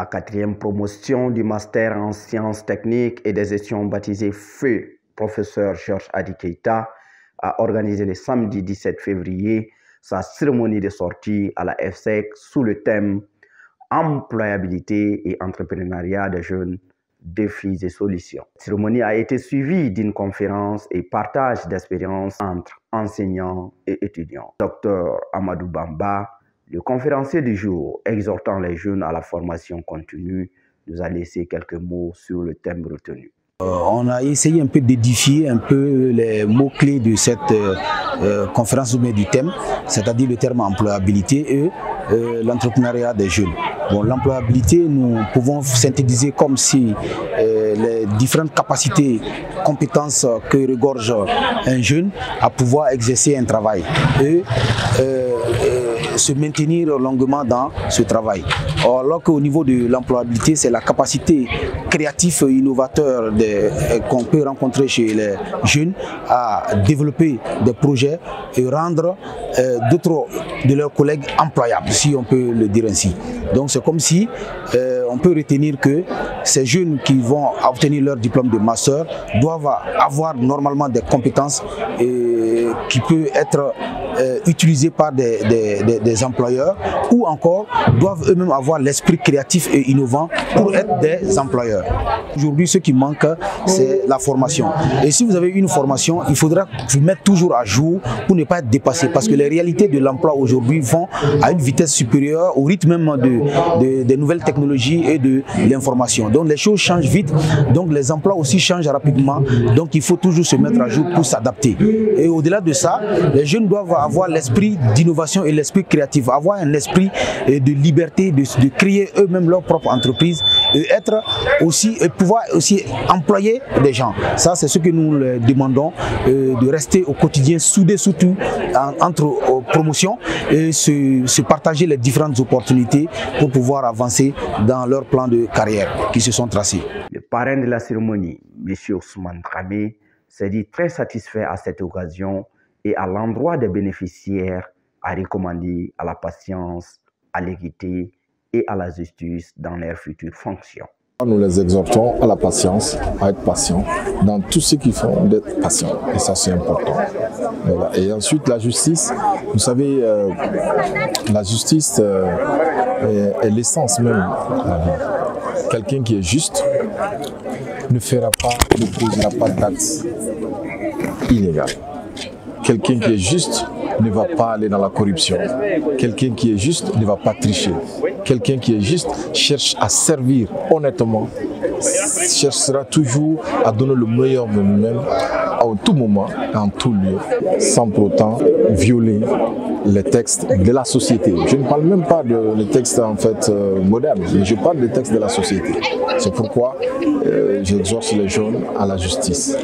La 4e promotion du master en sciences techniques et de gestion baptisée Feu Professeur Georges Hadi Keita a organisé le samedi 17 février sa cérémonie de sortie à la FSEC sous le thème Employabilité et entrepreneuriat des jeunes, défis et solutions. La cérémonie a été suivie d'une conférence et partage d'expériences entre enseignants et étudiants. Dr Amadou Bamba, le conférencier du jour, exhortant les jeunes à la formation continue, nous a laissé quelques mots sur le thème retenu. On a essayé un peu d'édifier un peu les mots-clés de cette conférence du thème, c'est-à-dire le terme employabilité et l'entrepreneuriat des jeunes. Bon, l'employabilité, nous pouvons synthétiser comme si les différentes capacités, compétences que regorge un jeune à pouvoir exercer un travail et se maintenir longuement dans ce travail. Alors qu'au niveau de l'employabilité, c'est la capacité créative et innovateur qu'on peut rencontrer chez les jeunes à développer des projets et rendre d'autres de leurs collègues employables, si on peut le dire ainsi. Donc c'est comme si on peut retenir que ces jeunes qui vont obtenir leur diplôme de master doivent avoir normalement des compétences qui peuvent être utilisées par des employeurs ou encore doivent eux-mêmes avoir l'esprit créatif et innovant pour être des employeurs. Aujourd'hui, ce qui manque, c'est la formation. Et si vous avez une formation, il faudra vous mettre toujours à jour pour ne pas être dépassé parce que les réalités de l'emploi aujourd'hui vont à une vitesse supérieure au rythme même des nouvelles technologies et de l'information. Donc les choses changent vite, donc les emplois aussi changent rapidement, donc il faut toujours se mettre à jour pour s'adapter. Et au-delà de ça, les jeunes doivent avoir l'esprit d'innovation et l'esprit créatif, avoir un esprit de liberté, de créer eux-mêmes leur propre entreprise et être aussi, et pouvoir aussi employer des gens. Ça, c'est ce que nous leur demandons, de rester au quotidien soudés surtout entre promotions et se partager les différentes opportunités pour pouvoir avancer dans leur plan de carrière qui se sont tracés. Le parrain de la cérémonie, M. Ousmane Dramé, s'est dit très satisfait à cette occasion et à l'endroit des bénéficiaires à recommander à la patience, à l'équité et à la justice dans leurs futures fonctions. Nous les exhortons à la patience, à être patients dans tout ce qu'ils font, d'être patients. Et ça, c'est important. Voilà. Et ensuite, la justice, vous savez, la justice est l'essence même. Quelqu'un qui est juste ne posera pas d'actes illégaux. Quelqu'un qui est juste ne va pas aller dans la corruption. Quelqu'un qui est juste ne va pas tricher. Quelqu'un qui est juste cherche à servir honnêtement, cherchera toujours à donner le meilleur de lui-même à tout moment, en tout lieu, sans pour autant violer les textes de la société. Je ne parle même pas des textes en fait modernes, mais je parle des textes de la société. C'est pourquoi j'exhorte les jeunes à la justice,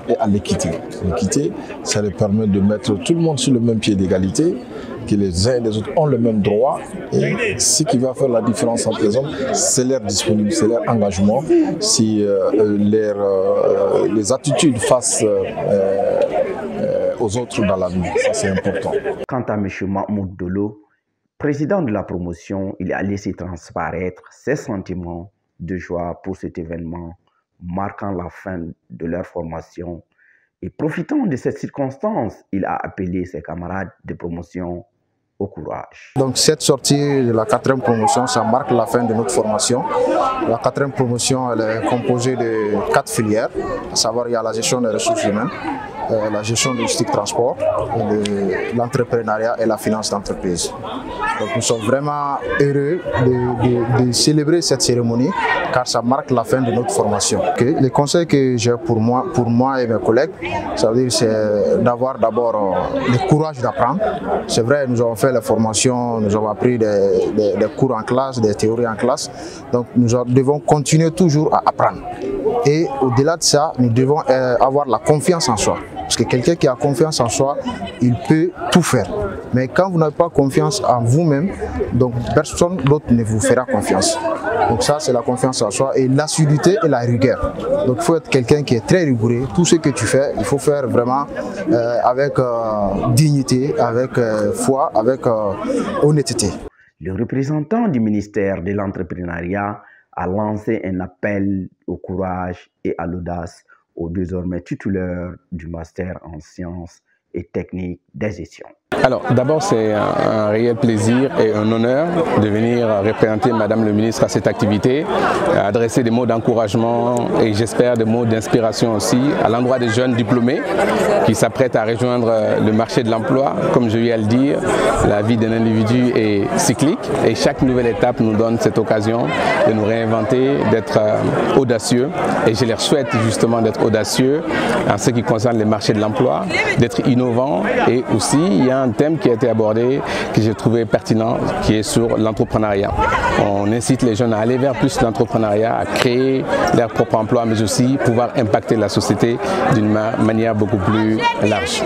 et à l'équité. L'équité, ça leur permet de mettre tout le monde sur le même pied d'égalité, que les uns et les autres ont le même droit. Et ce qui va faire la différence entre les hommes, c'est leur disponibilité, c'est leur engagement, si les attitudes face aux autres dans la vie. Ça, c'est important. Quant à M. Mahmoud Dolo, président de la promotion, il a laissé transparaître ses sentiments de joie pour cet événement marquant la fin de leur formation. Et profitant de cette circonstance, il a appelé ses camarades de promotion au courage. Donc cette sortie de la 4e promotion, ça marque la fin de notre formation. La 4e promotion, elle est composée de 4 filières, à savoir il y a la gestion des ressources humaines, la gestion logistique transport, l'entrepreneuriat et la finance d'entreprise. Donc nous sommes vraiment heureux de célébrer cette cérémonie car ça marque la fin de notre formation. Les conseils que j'ai pour moi et mes collègues, ça veut dire c'est d'avoir d'abord le courage d'apprendre. C'est vrai, nous avons fait la formation, nous avons appris des cours en classe, des théories en classe. Donc nous devons continuer toujours à apprendre. Et au-delà de ça, nous devons avoir la confiance en soi. Parce que quelqu'un qui a confiance en soi, il peut tout faire. Mais quand vous n'avez pas confiance en vous-même, donc personne d'autre ne vous fera confiance. Donc ça, c'est la confiance en soi et l'assiduité et la rigueur. Donc il faut être quelqu'un qui est très rigoureux. Tout ce que tu fais, il faut faire vraiment avec dignité, avec foi, avec honnêteté. Le représentant du ministère de l'Entrepreneuriat a lancé un appel au courage et à l'audace aux désormais titulaires du master en sciences et techniques de gestion. Alors d'abord c'est un réel plaisir et un honneur de venir représenter Madame le ministre à cette activité, adresser des mots d'encouragement et j'espère des mots d'inspiration aussi à l'endroit des jeunes diplômés qui s'apprêtent à rejoindre le marché de l'emploi. Comme je viens à le dire, la vie d'un individu est cyclique et chaque nouvelle étape nous donne cette occasion de nous réinventer, d'être audacieux et je leur souhaite justement d'être audacieux en ce qui concerne les marchés de l'emploi, d'être innovants et aussi il y a un thème qui a été abordé que j'ai trouvé pertinent qui est sur l'entrepreneuriat. On incite les jeunes à aller vers plus l'entrepreneuriat, à créer leur propre emploi mais aussi pouvoir impacter la société d'une manière beaucoup plus large.